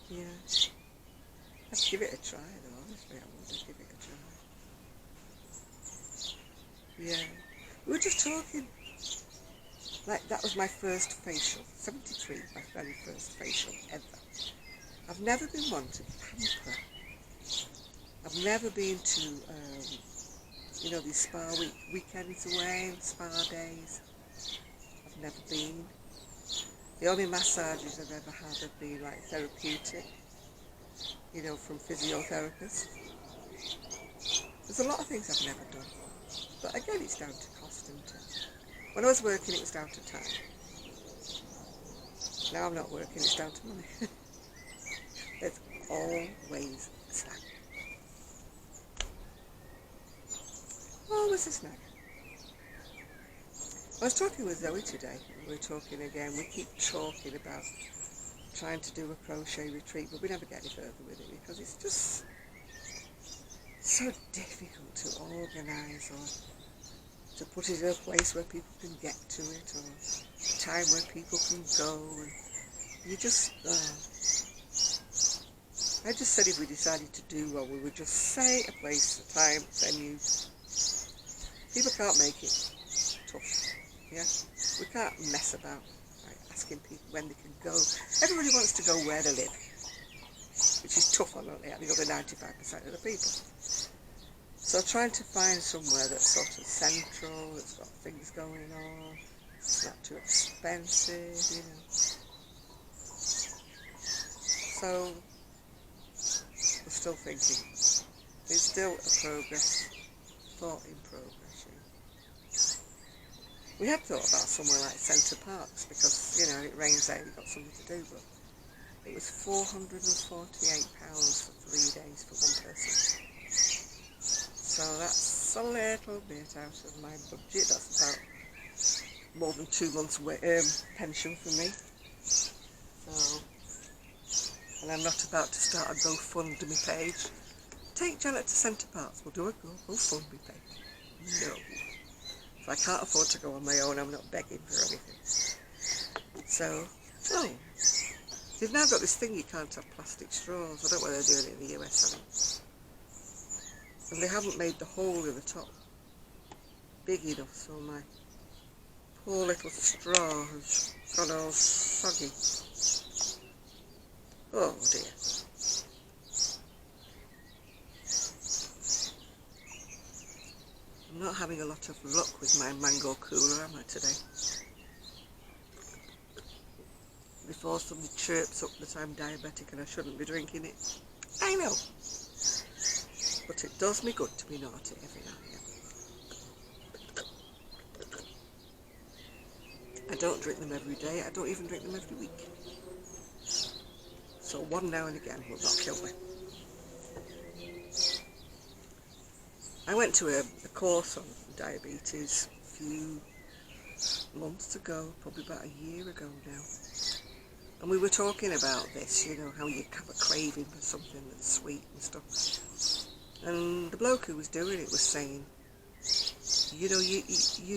Yeah. I'd give it a try though, honestly, I would give it a try. Yeah. We were just talking, like that was my first facial, 73, my very first facial ever. I've never been one to pamper. I've never been to, these spa weekends away, spa days. I've never been. The only massages I've ever had have been like therapeutic, from physiotherapists. There's a lot of things I've never done. But again, it's down to cost, isn't it? When I was working, it was down to time. Now I'm not working, it's down to money. There's always a snag. Always a snag. I was talking with Zoe today, and we were talking again. We keep talking about trying to do a crochet retreat, but we never get any further with it because it's just so difficult to organise or to put it in a place where people can get to it or a time where people can go. And you just, I just said if we decided to do one, we would just say a place, a time, venue. People can't make it. Tough. Yeah? We can't mess about asking people when they can go. Everybody wants to go where they live, which is tough on the other 95% of the people. So trying to find somewhere that's sort of central, that's got things going on, it's not too expensive, So we're still thinking. It's still a thought in progress. We had thought about somewhere like Centre Parks because, it rains out, you've got something to do, but it was £448 for 3 days for one person. So that's a little bit out of my budget. That's about more than 2 months' pension for me. So, and I'm not about to start a GoFundMe page. Take Janet to Centre Parks. We'll do a GoFundMe page. No. If I can't afford to go on my own, I'm not begging for anything. So, they've now got this thing you can't have plastic straws. I don't know whether they're doing it in the US, and they haven't made the hole in the top big enough, so my poor little straw has gone all soggy. Oh dear. I'm not having a lot of luck with my mango cooler, am I, today? Before somebody chirps up that I'm diabetic and I shouldn't be drinking it. I know. But it does me good to be naughty every now and again. I don't drink them every day. I don't even drink them every week. So one now and again will not kill me. I went to a course on diabetes a few months ago, probably about a year ago now. And we were talking about this, how you have a craving for something that's sweet and stuff. And the bloke who was doing it was saying, you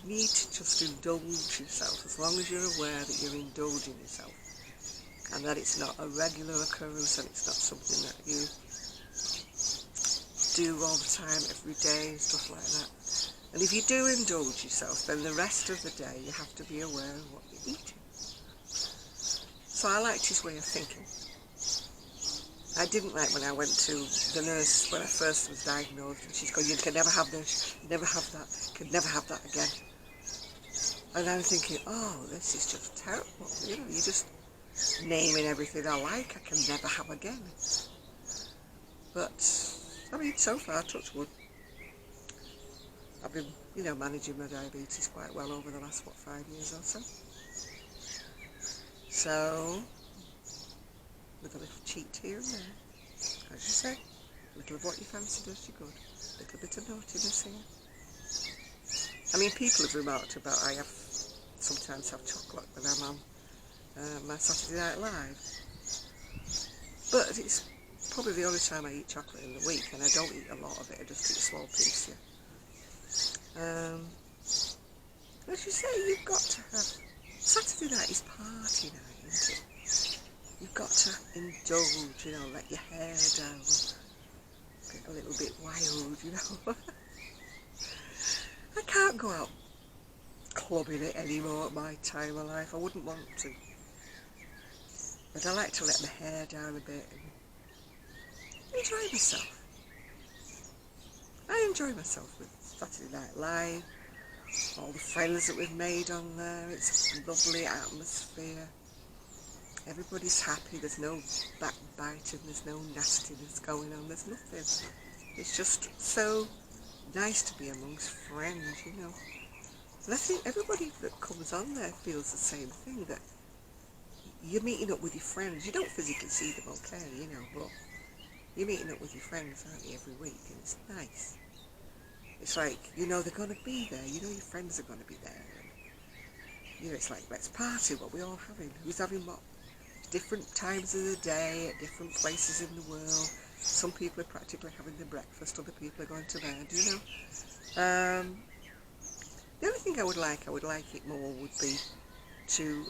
need to just indulge yourself as long as you're aware that you're indulging yourself. And that it's not a regular occurrence and it's not something that you do all the time, every day and stuff like that. And if you do indulge yourself, then the rest of the day you have to be aware of what you're eating. So I liked his way of thinking. I didn't like when I went to the nurse when I first was diagnosed and she's going, you can never have this, never have that, can never have that again. And I'm thinking, this is just terrible. You're just naming everything I like, I can never have again. But, so far, touch wood. I've been, managing my diabetes quite well over the last, 5 years or so. So, with a little cheat here and there, as you say, a little of what you fancy does you good. A little bit of naughtiness here. People have remarked about I sometimes have chocolate when I'm on my Saturday Night Live. But it's probably the only time I eat chocolate in the week, and I don't eat a lot of it, I just eat a small piece, As you say, you've got to have... Saturday night is party night, isn't it? You've got to indulge, you know, let your hair down, get a little bit wild, you know. I can't go out clubbing it anymore at my time of life. I wouldn't want to. But I like to let my hair down a bit and enjoy myself. I enjoy myself with Saturday Night Live, all the friends that we've made on there. It's a lovely atmosphere. Everybody's happy. There's no backbiting. There's no nastiness going on. There's nothing. It's just so nice to be amongst friends, you know. And I think everybody that comes on there feels the same thing, that you're meeting up with your friends. You don't physically see them, okay, you know, but you're meeting up with your friends, aren't you, every week, and it's nice. It's like, you know, they're going to be there. You know your friends are going to be there. And, you know, it's like, let's party, what we all having. Who's having what? Different times of the day, at different places in the world. Some people are practically having their breakfast, other people are going to bed, you know. The only thing I would like it more, would be to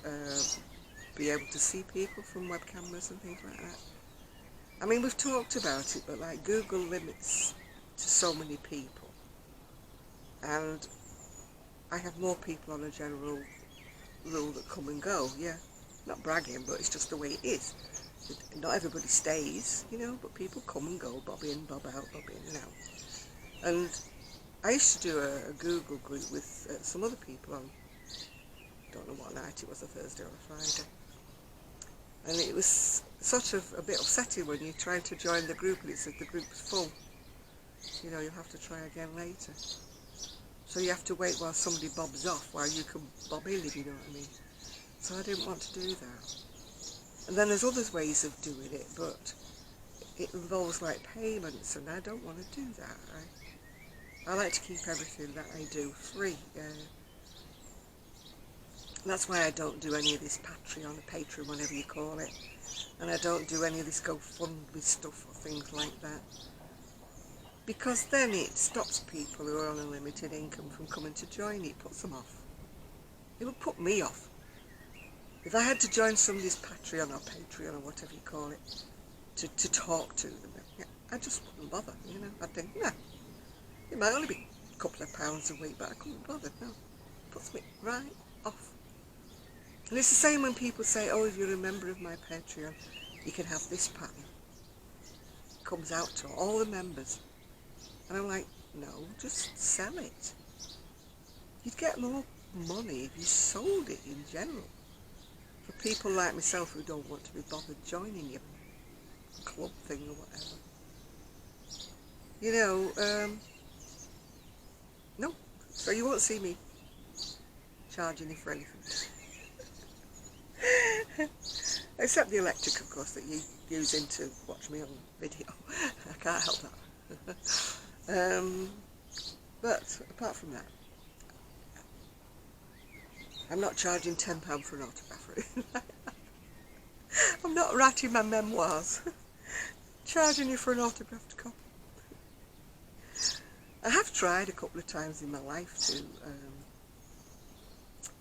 be able to see people from web cameras and things like that. I mean, we've talked about it, but like Google limits to so many people. And I have more people on a general rule that come and go, yeah. Not bragging, but it's just the way it is. Not everybody stays, you know, but people come and go, bob in, bob out, bob in and out. And I used to do a Google group with some other people on, don't know what night it was, a Thursday or a Friday. And it was sort of a bit upsetting when you're trying to join the group and it says the group's full. You know, you'll have to try again later. So you have to wait while somebody bobs off while you can bob in, if you know what I mean. So I didn't want to do that. And then there's other ways of doing it, but it involves like payments, and I don't want to do that. I like to keep everything that I do free. That's why I don't do any of this Patreon or Patreon, whatever you call it. And I don't do any of this GoFundMe stuff or things like that. Because then it stops people who are on a limited income from coming to join. It puts them off. It would put me off. If I had to join somebody's Patreon or Patreon or whatever you call it, to talk to them, I just wouldn't bother, you know. I'd think, no, it might only be a couple of pounds a week, but I couldn't bother, no. It puts me right off. And it's the same when people say, oh, if you're a member of my Patreon, you can have this pattern. It comes out to all the members. And I'm like, no, just sell it. You'd get more money if you sold it in general. For people like myself who don't want to be bothered joining your club thing or whatever. You know, no. So you won't see me charging you for anything. Except the electric, of course, that you use to watch me on video. I can't help that. But apart from that, I'm not charging £10 for an autograph. I'm not writing my memoirs. Charging you for an autographed copy. I have tried a couple of times in my life to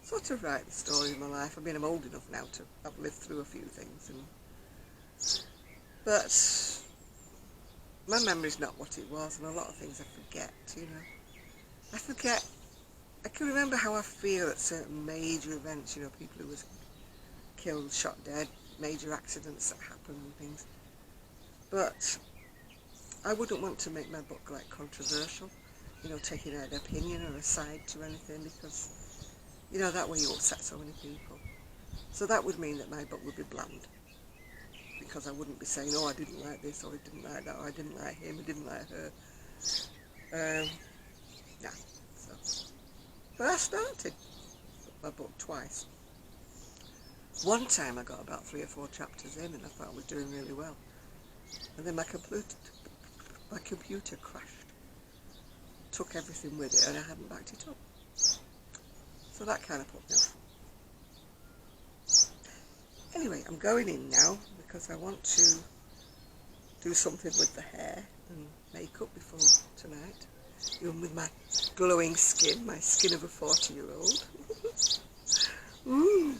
sort of write the story of my life. I mean, I'm old enough now to have lived through a few things, but my memory's not what it was, and a lot of things I forget, you know. I can remember how I feel at certain major events, you know, people who was killed, shot dead, major accidents that happen and things. But I wouldn't want to make my book like controversial, you know, taking an opinion or a side to anything, because, you know, that way you upset so many people. So that would mean that my book would be bland, because I wouldn't be saying, oh, I didn't like this, or I didn't like that, or I didn't like him, I didn't like her. Nah, so. But I started my book twice. One time I got about 3 or 4 chapters in and I thought I was doing really well. And then my computer crashed. Took everything with it and I hadn't backed it up. So that kind of put me off. Anyway, I'm going in now because I want to do something with the hair and makeup before tonight. Even with my glowing skin, my skin of a 40-year-old. Ooh.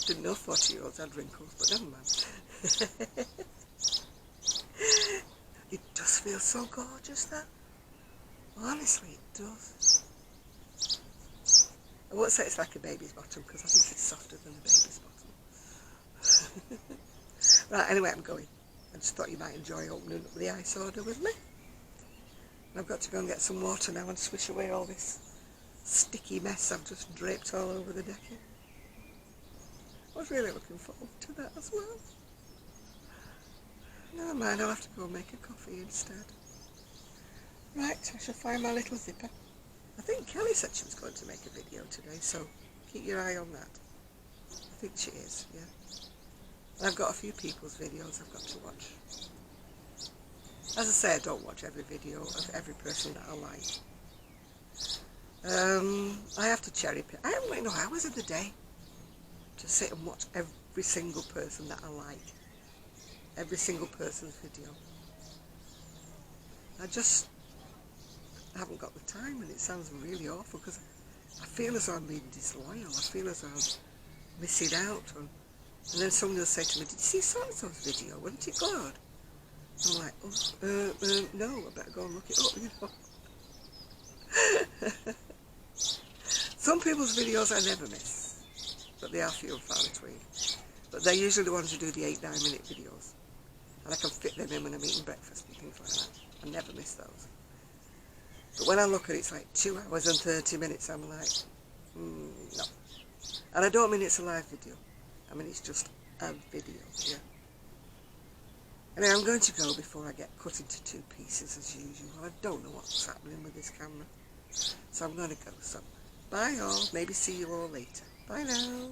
Didn't know 40-year-olds had wrinkles, but never mind. It does feel so gorgeous, that. Honestly, it does. I won't say it's like a baby's bottom, because I think it's softer than a baby's bottom. Right, anyway, I'm going. I just thought you might enjoy opening up the ice order with me. I've got to go and get some water now and swish away all this sticky mess I've just draped all over the decking. I was really looking forward to that as well. Never mind, I'll have to go and make a coffee instead. Right, I shall find my little zipper. I think Kelly said she was going to make a video today, so keep your eye on that. I think she is, yeah. And I've got a few people's videos I've got to watch. As I say, I don't watch every video of every person that I like. I have to cherry pick. I haven't got enough hours in the day to sit and watch every single person that I like. Every single person's video. I just haven't got the time, and it sounds really awful because I feel as though I'm being disloyal. I feel as though I'm missing out on. And then someone will say to me, "Did you see so-and-so's video? Wasn't it good?" I'm like, "Oh, no, I better go and look it up, you know." Some people's videos I never miss, but they are few and far between. But they're usually the ones who do the 8-9 minute videos. And I can fit them in when I'm eating breakfast and things like that. I never miss those. But when I look at it, it's like 2 hours and 30 minutes. I'm like, no. And I don't mean it's a live video. I mean it's just a video, yeah. Anyway, I'm going to go before I get cut into 2 pieces as usual. I don't know what's happening with this camera. So I'm going to go. So, bye all. Maybe see you all later. Bye now.